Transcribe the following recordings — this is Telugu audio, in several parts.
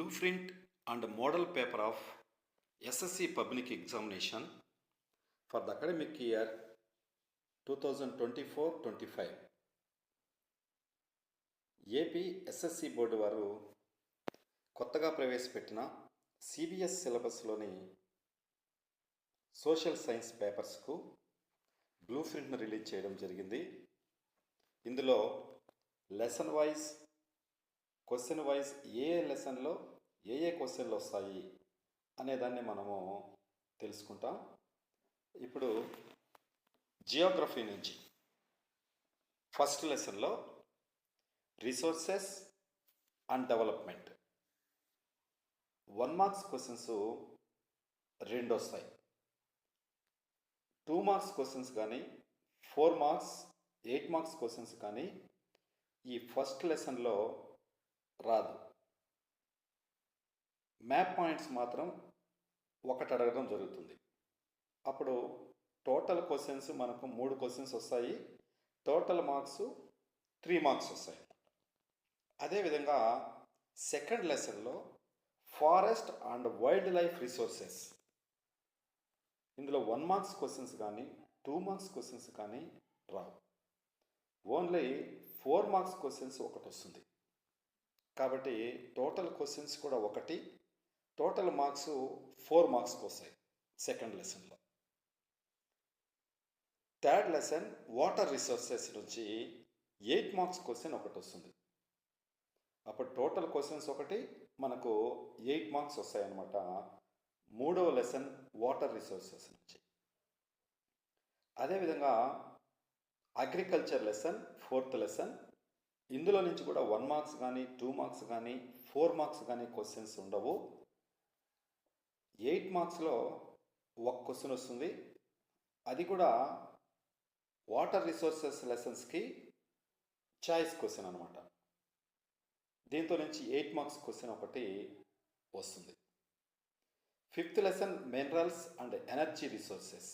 blueprint and model paper of SSC Public Examination for the academic year 2024-25. AP SSC board వారు కొత్తగా ప్రవేశపెట్టిన సిబిఎస్ సిలబస్లోని సోషల్ సైన్స్ పేపర్స్కు బ్లూ ప్రింట్ను రిలీజ్ చేయడం జరిగింది. ఇందులో లెసన్ వైజ్, క్వశ్చన్ వైజ్ ఏ లెసన్లో ఏ క్వశ్చన్లు వస్తాయి అనేదాన్ని మనము తెలుసుకుంటాం. ఇప్పుడు జియోగ్రఫీ నుంచి ఫస్ట్ లెసన్లో resources and development 1 marks questions 2 వస్తాయి. 2 మార్క్స్ క్వశ్చన్స్ కానీ 4 మార్క్స్ 8 మార్క్స్ క్వశ్చన్స్ కానీ ఈ ఫస్ట్ లెసన్లో రాదు. మ్యాప్ పాయింట్స్ మాత్రం ఒకటి అడగడం జరుగుతుంది. అప్పుడు టోటల్ క్వశ్చన్స్ మనకు 3 క్వశ్చన్స్ వస్తాయి. టోటల్ మార్క్స్ 3 మార్క్స్ వస్తాయి. అదేవిధంగా సెకండ్ లెసన్లో forest and wildlife resources, ఇందులో 1 మార్క్స్ క్వశ్చన్స్ కానీ 2 మార్క్స్ క్వశ్చన్స్ కానీ రావు. ఓన్లీ 4 మార్క్స్ క్వశ్చన్స్ ఒకటి వస్తుంది. కాబట్టి టోటల్ క్వశ్చన్స్ కూడా ఒకటి, టోటల్ మార్క్స్ 4 మార్క్స్కి వస్తాయి సెకండ్ లెసన్లో. థర్డ్ లెసన్ వాటర్ రిసోర్సెస్ నుంచి 8 మార్క్స్ క్వశ్చన్ ఒకటి వస్తుంది. అప్పుడు టోటల్ క్వశ్చన్స్ ఒకటి, మనకు 8 మార్క్స్ వస్తాయన్నమాట మూడవ లెసన్ వాటర్ రిసోర్సెస్ నుంచి. అదేవిధంగా అగ్రికల్చర్ లెసన్ ఫోర్త్ లెసన్, ఇందులో నుంచి కూడా 1 మార్క్స్ కానీ 2 మార్క్స్ కానీ 4 మార్క్స్ కానీ క్వశ్చన్స్ ఉండవు. 8 మార్క్స్లో ఒక క్వశ్చన్ వస్తుంది. అది కూడా వాటర్ రిసోర్సెస్ లెసన్స్కి చాయిస్ క్వశ్చన్ అనమాట. దీంతో నుంచి 8 మార్క్స్ క్వశ్చన్ ఒకటి వస్తుంది. Fifth lesson minerals and energy resources.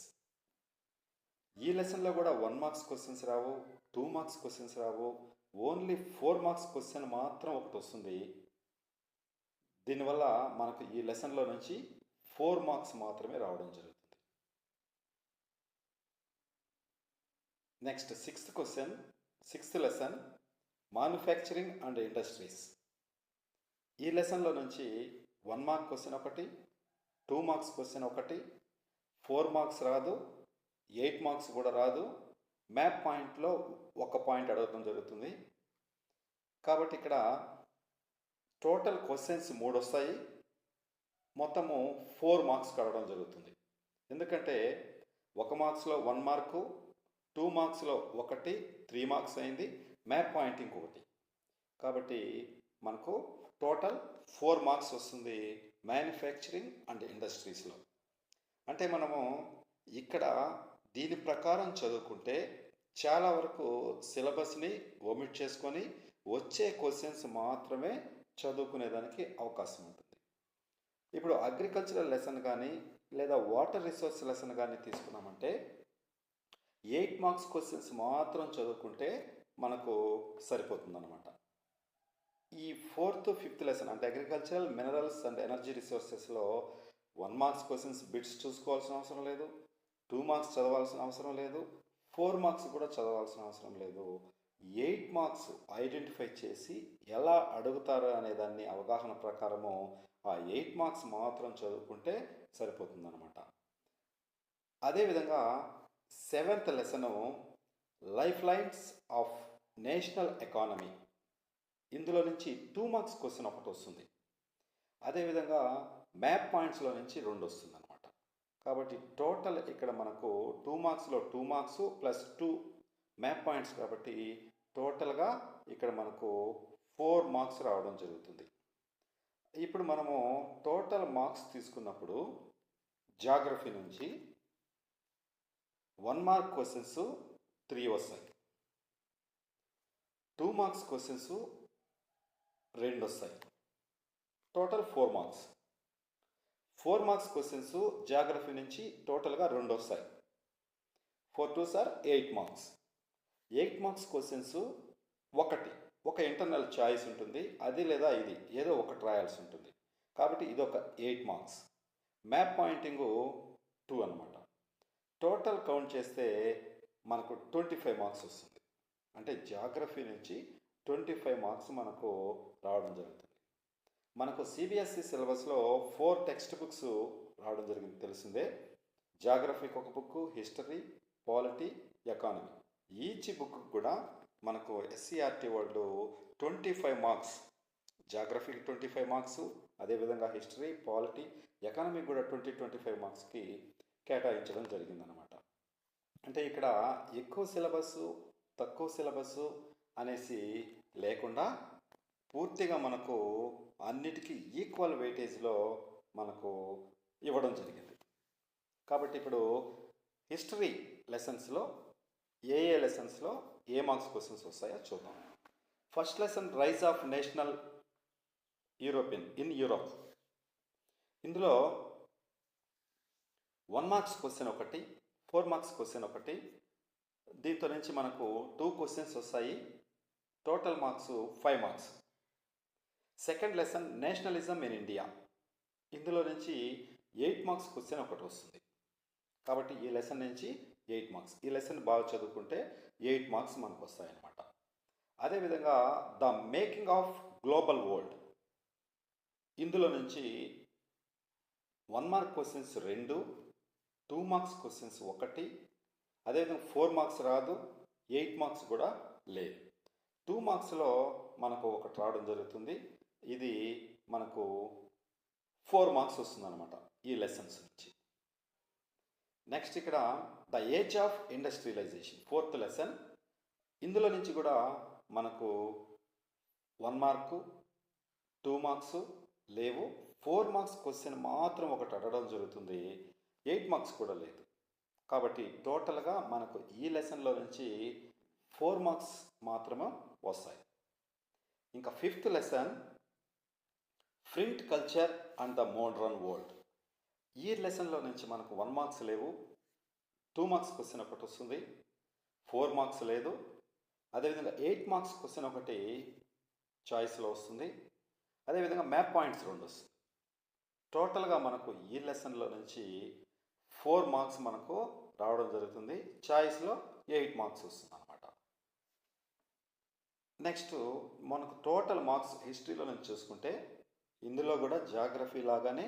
ఈ లెసన్లో కూడా 1 మార్క్స్ క్వశ్చన్స్ రావు, 2 మార్క్స్ క్వశ్చన్స్ రావు. ఓన్లీ 4 మార్క్స్ క్వశ్చన్ మాత్రం ఒకటి వస్తుంది. దీనివల్ల మనకు ఈ లెసన్లో నుంచి 4 మార్క్స్ మాత్రమే రావడం జరుగుతుంది. Next sixth lesson manufacturing and industries. ఈ లెసన్లో నుంచి 1 మార్క్ క్వశ్చన్ ఒకటి, 2 మార్క్స్ క్వశ్చన్ ఒకటి, 4 మార్క్స్ రాదు, 8 మార్క్స్ కూడా రాదు. మ్యాప్ పాయింట్లో ఒక పాయింట్ అడగడం జరుగుతుంది. కాబట్టి ఇక్కడ టోటల్ క్వశ్చన్స్ 3 వస్తాయి, మొత్తము 4 మార్క్స్ అడగడం జరుగుతుంది. ఎందుకంటే 1 మార్క్స్లో 1 మార్కు, 2 మార్క్స్లో ఒకటి, 3 మార్క్స్ అయింది, మ్యాప్ పాయింట్ ఇంకొకటి. కాబట్టి మనకు టోటల్ 4 మార్క్స్ వస్తుంది మ్యానుఫ్యాక్చరింగ్ అండ్ ఇండస్ట్రీస్లో. అంటే మనము ఇక్కడ దీని ప్రకారం చదువుకుంటే చాలా వరకు సిలబస్ని ఒమిట్ చేసుకొని వచ్చే క్వశ్చన్స్ మాత్రమే చదువుకునేదానికి అవకాశం ఉంటుంది. ఇప్పుడు అగ్రికల్చరల్ లెసన్ కానీ లేదా వాటర్ రిసోర్స్ లెసన్ కానీ తీసుకున్నామంటే 8 మార్క్స్ క్వశ్చన్స్ మాత్రం చదువుకుంటే మనకు సరిపోతుందన్నమాట. ఈ 4th 5th లెసన్ అంటే అగ్రికల్చరల్, మినరల్స్ అండ్ ఎనర్జీ రిసోర్సెస్లో 1 మార్క్స్ క్వశ్చన్స్ బిట్స్ చూసుకోవాల్సిన అవసరం లేదు, 2 మార్క్స్ చదవాల్సిన అవసరం లేదు, 4 మార్క్స్ కూడా చదవాల్సిన అవసరం లేదు. 8 మార్క్స్ ఐడెంటిఫై చేసి ఎలా అడుగుతారు అనే దాన్ని అవగాహన ప్రకారము ఆ 8 మార్క్స్ మాత్రం చదువుకుంటే సరిపోతుందన్నమాట. అదేవిధంగా 7th lesson life lines of national economy. ఇందులో నుంచి 2 మార్క్స్ క్వశ్చన్ ఒకటి వస్తుంది. అదేవిధంగా మ్యాప్ పాయింట్స్లో నుంచి 2 వస్తుంది అనమాట. కాబట్టి టోటల్ ఇక్కడ మనకు 2 మార్క్స్లో 2 మార్క్స్ ప్లస్ 2 మ్యాప్ పాయింట్స్, కాబట్టి టోటల్గా ఇక్కడ మనకు 4 మార్క్స్ రావడం జరుగుతుంది. ఇప్పుడు మనము టోటల్ మార్క్స్ తీసుకున్నప్పుడు జాగ్రఫీ నుంచి 1 మార్క్ క్వశ్చన్స్ 3 వస్తాయి, 2 మార్క్స్ క్వశ్చన్స్ 2 వస్తాయి, total 4 marks. 4 marks questions geography నుంచి టోటల్గా 2 వస్తాయి. 4 2s are 8 marks. 8 marks questions ఒక ఇంటర్నల్ చాయిస్ ఉంటుంది, అది లేదా ఇది ఏదో ఒకటి రాయాల్సి ఉంటుంది. కాబట్టి ఇది ఒక 8 మార్క్స్. మ్యాప్ పాయింటింగు 2 అనమాట. టోటల్ కౌంట్ చేస్తే మనకు 25 మార్క్స్ వస్తుంది. అంటే జాగ్రఫీ నుంచి 25 మార్క్స్ మనకు రావడం జరుగుతుంది. మనకు సిబిఎస్ఈ సిలబస్లో 4 టెక్స్ట్ బుక్స్ రావడం జరిగింది తెలిసిందే. జాగ్రఫీకి ఒక book, history, polity, economy. Each book కూడా మనకు ఎస్సీఆర్టీ వాళ్ళు 25 మార్క్స్, జాగ్రఫీకి 25 మార్క్స్, అదేవిధంగా హిస్టరీ, పాలిటీ, ఎకానమీ కూడా 25 మార్క్స్కి కేటాయించడం జరిగిందనమాట. అంటే ఇక్కడ ఎక్కువ సిలబస్, తక్కువ సిలబస్ అనేసి లేకుండా పూర్తిగా మనకు అన్నిటికీ ఈక్వల్ వెయిటేజ్లో మనకు ఇవ్వడం జరిగింది. కాబట్టి ఇప్పుడు హిస్టరీ లెసన్స్లో ఏ లెసన్స్లో ఏ మార్క్స్ క్వశ్చన్స్ వస్తాయో చూద్దాం. First lesson rise of national European in Europe. ఇందులో 1 మార్క్స్ క్వశ్చన్ ఒకటి, 4 మార్క్స్ క్వశ్చన్ ఒకటి, దీంతో నుంచి మనకు 2 క్వశ్చన్స్ వస్తాయి. Total marks 5 marks. Second lesson nationalism in India. ఇందులో నుంచి 8 మార్క్స్ క్వశ్చన్ ఒకటి వస్తుంది. కాబట్టి ఈ లెసన్ నుంచి 8 మార్క్స్. ఈ లెసన్ బాగా చదువుకుంటే 8 మార్క్స్ మనకు వస్తాయన్నమాట. అదేవిధంగా the making of global world. ఇందులో నుంచి 1 మార్క్ క్వశ్చన్స్ 2, 2 మార్క్స్ క్వశ్చన్స్ 1, అదేవిధంగా 4 మార్క్స్ రాదు, 8 మార్క్స్ కూడా లేదు. 2 మార్క్స్లో మనకు ఒకటి రావడం జరుగుతుంది. ఇది మనకు 4 మార్క్స్ వస్తుంది అనమాట ఈ లెసన్స్ నుంచి. నెక్స్ట్ ఇక్కడ the age of industrialisation, 4th lesson. ఇందులో నుంచి కూడా మనకు 1 మార్కు, 2 మార్క్స్ లేవు, 4 మార్క్స్ క్వశ్చన్ మాత్రం ఒకటి అడగడం జరుగుతుంది, 8 మార్క్స్ కూడా లేదు. కాబట్టి టోటల్గా మనకు ఈ లెసన్లో నుంచి 4 మార్క్స్ మాత్రమే వస్తాయి. ఇంకా 5th lesson print culture and the modern world. ఈ లెసన్లో నుంచి మనకు 1 మార్క్స్ లేవు, 2 మార్క్స్ క్వశ్చన్ ఒకటి వస్తుంది, 4 మార్క్స్ లేదు, అదేవిధంగా 8 మార్క్స్ క్వశ్చన్ ఒకటి చాయిస్లో వస్తుంది, అదేవిధంగా మ్యాప్ పాయింట్స్ 2 వస్తుంది. టోటల్గా మనకు ఈ లెసన్లో నుంచి 4 మార్క్స్ మనకు రావడం జరుగుతుంది. చాయిస్లో 8 మార్క్స్ వస్తుంది అనమాట. నెక్స్ట్ మనకు టోటల్ మార్క్స్ హిస్టరీలో నుంచి చూసుకుంటే ఇందులో కూడా జాగ్రఫీ లాగానే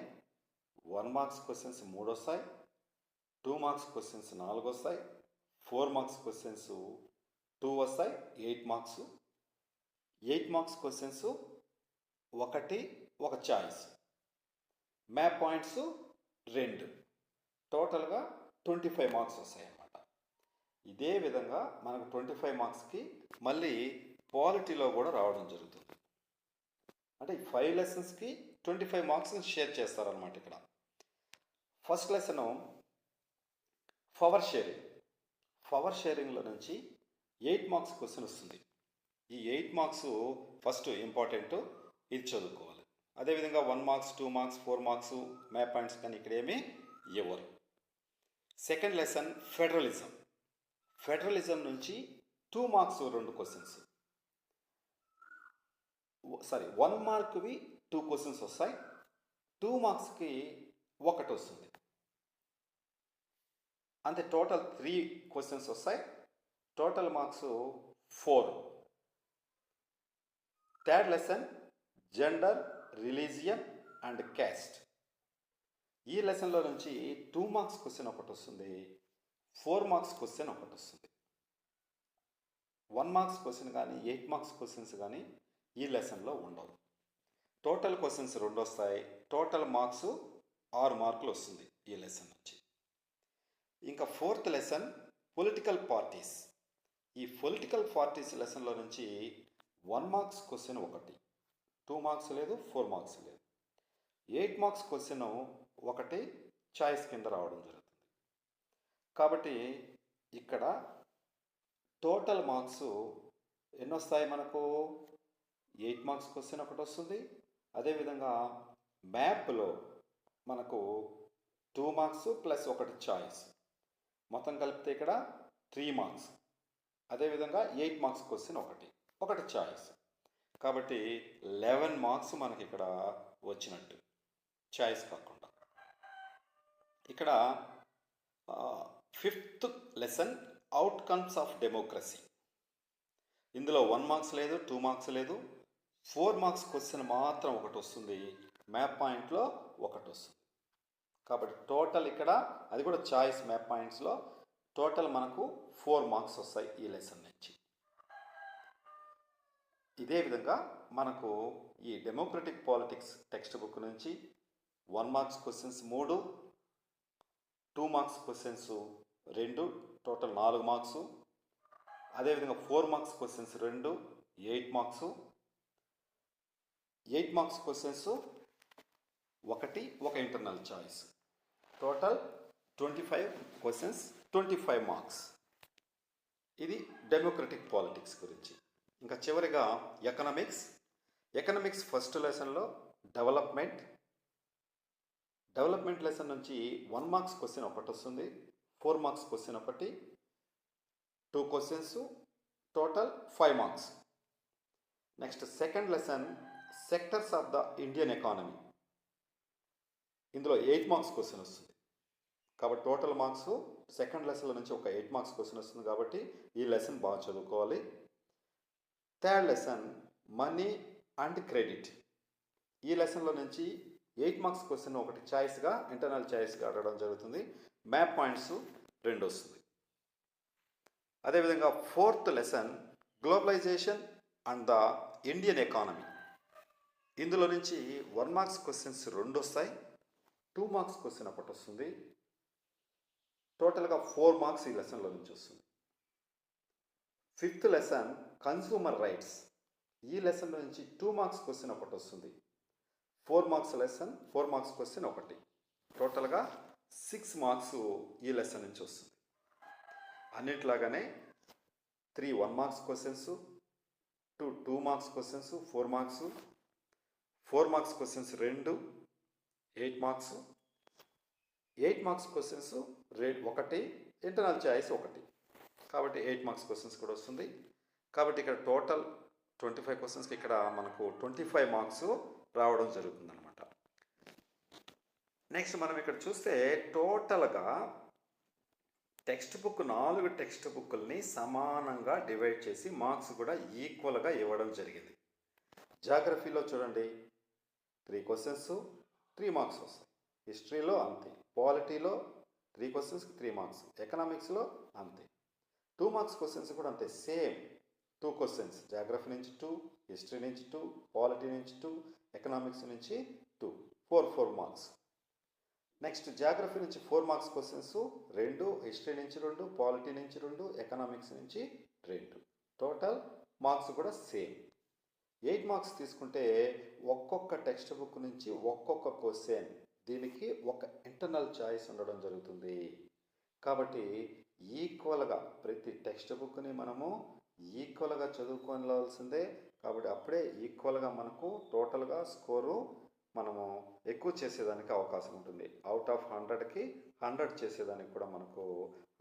1 మార్క్స్ క్వశ్చన్స్ 3 వస్తాయి, 2 మార్క్స్ క్వశ్చన్స్ 4 వస్తాయి, 4 మార్క్స్ క్వశ్చన్స్ 2 వస్తాయి, 8 మార్క్స్. 8 మార్క్స్ క్వశ్చన్స్ ఒకటి, ఒక చాయిస్. Map points 2. టోటల్గా 25 మార్క్స్ వస్తాయి అన్నమాట. ఇదే విధంగా మనకు 25 మార్క్స్కి మళ్ళీ పాలిటీలో కూడా రావడం జరుగుతుంది. అంటే 5 లెసన్స్కి 25 మార్క్స్ని షేర్ చేస్తారనమాట ఇక్కడ. First lesson power sharing. Power షేరింగ్లో నుంచి 8 మార్క్స్ క్వశ్చన్ వస్తుంది. ఈ 8 మార్క్స్ ఫస్ట్ ఇంపార్టెంట్, ఇది చదువుకోవాలి. అదేవిధంగా 1 marks, 2 marks, 4 marks map points కానీ ఇక్కడ ఏమీ ఇవ్వరు. Second lesson federalism. ఫెడరలిజం నుంచి 2 మార్క్స్ 2 క్వశ్చన్స్, 1 మార్క్వి 2 క్వశ్చన్స్ వస్తాయి, 2 మార్క్స్కి ఒకటి వస్తుంది. అంతే టోటల్ 3 క్వశ్చన్స్ వస్తాయి, total marks 4. Third lesson gender, religion and caste. ఈ లెసన్లో నుంచి 2 మార్క్స్ క్వశ్చన్ ఒకటి వస్తుంది, 4 మార్క్స్ క్వశ్చన్ ఒకటి వస్తుంది. 1 మార్క్స్ క్వశ్చన్ కానీ 8 మార్క్స్ క్వశ్చన్స్ కానీ ఈ లెసన్లో ఉండవు. టోటల్ క్వశ్చన్స్ 2 వస్తాయి, టోటల్ మార్క్స్ 6 మార్కులు వస్తుంది ఈ లెసన్ నుంచి. ఇంకా 4th లెసన్ పొలిటికల్ పార్టీస్. ఈ పొలిటికల్ పార్టీస్ లెసన్లో నుంచి 1 మార్క్స్ క్వశ్చన్ ఒకటి, 2 మార్క్స్ లేదు, 4 మార్క్స్ లేదు, 8 మార్క్స్ క్వశ్చన్ ఒకటి చాయిస్ కింద రావడం జరుగుతుంది. కాబట్టి ఇక్కడ టోటల్ మార్క్స్ ఎన్ని వస్తాయి మనకు? 8 మార్క్స్ క్వశ్చన్ ఒకటి వస్తుంది. అదేవిధంగా మ్యాప్లో మనకు 2 మార్క్స్ ప్లస్ ఒకటి చాయిస్, మొత్తం కలిపితే ఇక్కడ 3 మార్క్స్. అదేవిధంగా 8 మార్క్స్ క్వశ్చన్ ఒకటి చాయిస్. కాబట్టి 11 మార్క్స్ మనకి ఇక్కడ వచ్చినట్టు. చాయిస్ కాకుండా. ఇక్కడ 5th lesson outcomes of democracy. ఇందులో 1 మార్క్స్ లేదు, 2 మార్క్స్ లేదు, 4 మార్క్స్ క్వశ్చన్ మాత్రం ఒకటి వస్తుంది, మ్యాప్ పాయింట్లో ఒకటి వస్తుంది. కాబట్టి టోటల్ ఇక్కడ అది కూడా చాయిస్ మ్యాప్ పాయింట్స్లో టోటల్ మనకు 4 మార్క్స్ వస్తాయి ఈ లెసన్ నుంచి. ఇదే విధంగా మనకు ఈ డెమోక్రటిక్ పాలిటిక్స్ టెక్స్ట్ బుక్ నుంచి 1 marks questions 3, 2 marks questions 2, total 4 marks. అదేవిధంగా 4 marks questions 2, 8 marks. 8 marks questions ఒక internal choice. Total 25 questions, 25 marks. ఇది డెమోక్రటిక్ పాలిటిక్స్ గురించి. ఇంకా చివరిగా ఎకనామిక్స్ ఫస్ట్ లెసన్లో డెవలప్మెంట్ లెసన్ నుంచి 1 మార్క్స్ క్వశ్చన్ ఒకటి వస్తుంది, 4 మార్క్స్ క్వశ్చన్ ఒకటి, 2 questions, total 5 marks. Next second lesson sectors of the Indian economy. ఇందులో 8 మార్క్స్ క్వశ్చన్ వస్తుంది. కాబట్టి టోటల్ మార్క్స్ సెకండ్ లెసన్ల నుంచి ఒక 8 మార్క్స్ క్వశ్చన్ వస్తుంది. కాబట్టి ఈ లెసన్ బాగా చదువుకోవాలి. Third lesson money and credit. ఈ లెసన్లో నుంచి 8 మార్క్స్ క్వశ్చన్ ఒకటి చాయిస్గా, ఇంటర్నల్ చాయిస్గా అడగడం జరుగుతుంది. మ్యాప్ పాయింట్స్ 2 వస్తుంది. అదేవిధంగా fourth lesson globalisation and the Indian economy. ఇందులో నుంచి 1 మార్క్స్ క్వశ్చన్స్ 2 వస్తాయి, 2 మార్క్స్ క్వశ్చన్ ఒకటి వస్తుంది. టోటల్గా 4 మార్క్స్ ఈ లెసన్లో నుంచి వస్తుంది. Fifth lesson consumer rights. ఈ లెసన్ నుంచి 2 మార్క్స్ క్వశ్చన్ ఒకటి వస్తుంది, 4 మార్క్స్ క్వశ్చన్ ఒకటి. టోటల్గా 6 మార్క్స్ ఈ లెసన్ నుంచి వస్తుంది. అన్నిట్లాగానే 3 1 marks questions, 2 marks questions, 4 marks questions 2, 8 marks. 8 marks questions ఒకటి, ఇంటర్నల్ చాయిస్ ఒకటి. కాబట్టి 8 మార్క్స్ క్వశ్చన్స్ కూడా వస్తుంది. కాబట్టి ఇక్కడ టోటల్ 25 క్వశ్చన్స్కి ఇక్కడ మనకు 25 మార్క్స్ రావడం జరుగుతుంది అనమాట. నెక్స్ట్ మనం ఇక్కడ చూస్తే టోటల్గా టెక్స్ట్ బుక్ 4 టెక్స్ట్ బుక్ని సమానంగా డివైడ్ చేసి మార్క్స్ కూడా ఈక్వల్గా ఇవ్వడం జరిగింది. జాగ్రఫీలో చూడండి 3 క్వశ్చన్స్ 3 మార్క్స్ వస్తాయి. హిస్టరీలో అంతే, పాలిటీలో 3 క్వశ్చన్స్కి 3 మార్క్స్, ఎకనామిక్స్లో అంతే. 2 మార్క్స్ క్వశ్చన్స్ కూడా అంతే, సేమ్ 2 క్వశ్చన్స్, జాగ్రఫీ నుంచి 2, హిస్టరీ నుంచి 2, పాలిటీ నుంచి 2, ఎకనామిక్స్ నుంచి 2, 4 మార్క్స్. నెక్స్ట్ జాగ్రఫీ నుంచి 4 మార్క్స్ క్వశ్చన్స్ 2, హిస్టరీ నుంచి 2, పాలిటీ నుంచి 2, ఎకనామిక్స్ నుంచి 2. టోటల్ మార్క్స్ కూడా సేమ్. 8 మార్క్స్ తీసుకుంటే ఒక్కొక్క టెక్స్ట్ బుక్ నుంచి ఒక్కొక్క క్వశ్చన్, దీనికి ఒక ఇంటర్నల్ చాయిస్ ఉండడం జరుగుతుంది. కాబట్టి ఈక్వల్గా ప్రతి టెక్స్ట్ బుక్ని మనము ఈక్వల్గా చదువుకోవాల్సిందే. కాబట్టి అప్పుడే ఈక్వల్గా మనకు టోటల్గా స్కోరు మనము ఎక్కువ చేసేదానికి అవకాశం ఉంటుంది. అవుట్ ఆఫ్ 100కి 100 చేసేదానికి కూడా మనకు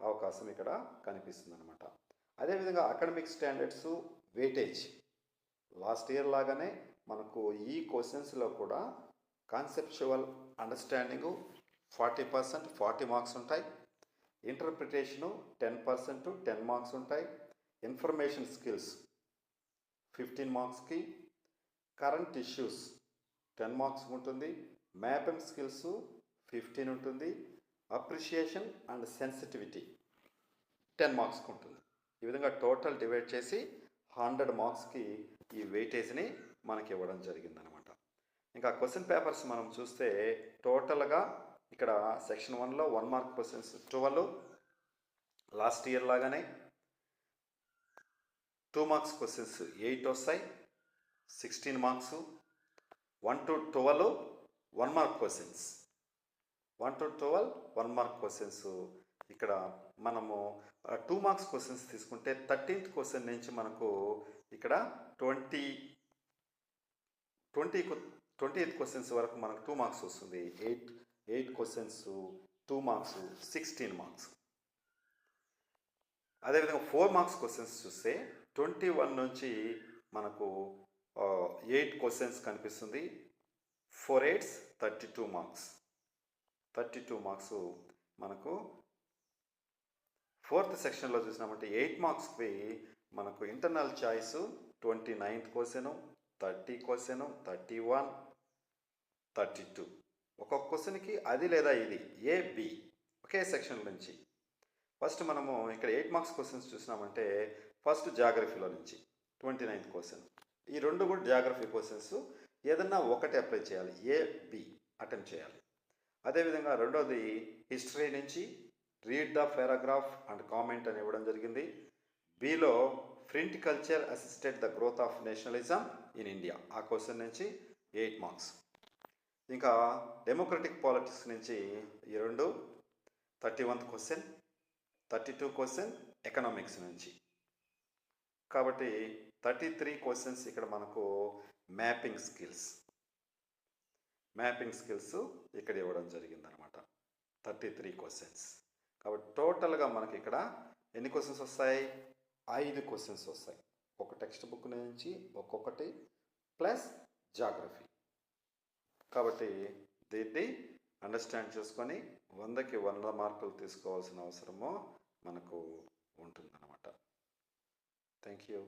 అవకాశం ఇక్కడ కనిపిస్తుంది అనమాట. అదేవిధంగా academic standards weightage last year లాగానే మనకు ఈ క్వశ్చన్స్లో కూడా కాన్సెప్చువల్ అండర్స్టాండింగు 40%, 40 మార్క్స్ ఉంటాయి. ఇంటర్ప్రిటేషను 10%, 10 మార్క్స్ ఉంటాయి. ఇన్ఫర్మేషన్ స్కిల్స్ 15 మార్క్స్కి, కరెంట్ ఇష్యూస్ 10 మార్క్స్ ఉంటుంది, మ్యాపింగ్ స్కిల్స్ 15 ఉంటుంది, అప్రిషియేషన్ అండ్ సెన్సిటివిటీ 10 మార్క్స్కి ఉంటుంది. ఈ విధంగా టోటల్ డివైడ్ చేసి 100 మార్క్స్కి ఈ వెయిటేజ్ని మనకి ఇవ్వడం జరిగిందనమాట. ఇంకా క్వశ్చన్ పేపర్స్ మనం చూస్తే టోటల్గా ఇక్కడ సెక్షన్ 1లో 1 మార్క్ క్వశ్చన్స్ 12, లాస్ట్ ఇయర్ లాగానే 2 మార్క్స్ క్వశ్చన్స్ 8 వస్తాయి, 16 marks. 1 to 12 1 mark questions, 1 to 12 1 mark questions. ఇక్కడ మనము 2 మార్క్స్ క్వశ్చన్స్ తీసుకుంటే 13th క్వశ్చన్ నుంచి మనకు ఇక్కడ 20th క్వశ్చన్స్ వరకు మనకు 2 మార్క్స్ వస్తుంది. 8 క్వశ్చన్స్ 2 మార్క్స్ 16 మార్క్స్. అదేవిధంగా 4 మార్క్స్ క్వశ్చన్స్ చూస్తే 21 నుంచి మనకు 8 క్వశ్చన్స్ కనిపిస్తుంది. 4 8s 32 మార్క్స్. 32 మార్క్స్ మనకు ఫోర్త్ సెక్షన్లో చూసినామంటే 8 మార్క్స్కి మనకు internal choice 29th question, 30 question, 31, 32. ఒక్కొక్క క్వశ్చన్కి అది లేదా ఇది ఏ బి ఒకే సెక్షన్ నుంచి. ఫస్ట్ మనము ఇక్కడ 8 మార్క్స్ క్వశ్చన్స్ చూసినామంటే ఫస్ట్ జాగ్రఫీలో నుంచి 29th క్వశ్చన్. ఈ రెండు కూడా జాగ్రఫీ క్వశ్చన్స్, ఏదన్నా ఒకటి అప్లై చేయాలి, ఏ బి అటెంప్ట్ చేయాలి. అదేవిధంగా రెండోది హిస్టరీ నుంచి read the paragraph and comment అని ఇవ్వడం జరిగింది. Below print culture assisted the growth of nationalism in India, ఆ క్వశ్చన్ నుంచి 8 మార్క్స్. ఇంకా డెమోక్రటిక్ పాలిటిక్స్ నుంచి ఈ రెండు 31th క్వశ్చన్, 32 క్వశ్చన్ ఎకనామిక్స్ నుంచి. కాబట్టి 33 క్వశ్చన్స్ ఇక్కడ మనకు మ్యాపింగ్ స్కిల్స్ ఇక్కడ ఇవ్వడం జరిగిందనమాట. 33 క్వశ్చన్స్. కాబట్టి టోటల్గా మనకి ఇక్కడ ఎన్ని క్వశ్చన్స్ వస్తాయి? 5 క్వశ్చన్స్ వస్తాయి. ఒక టెక్స్ట్ బుక్ నుంచి ఒక్కొక్కటి ప్లస్ జాగ్రఫీ. కాబట్టి దీన్ని అండర్స్టాండ్ చేసుకొని 100కి 100 మార్కులు తీసుకోవాల్సిన అవసరము మనకు ఉంటుందన్నమాట. Thank you.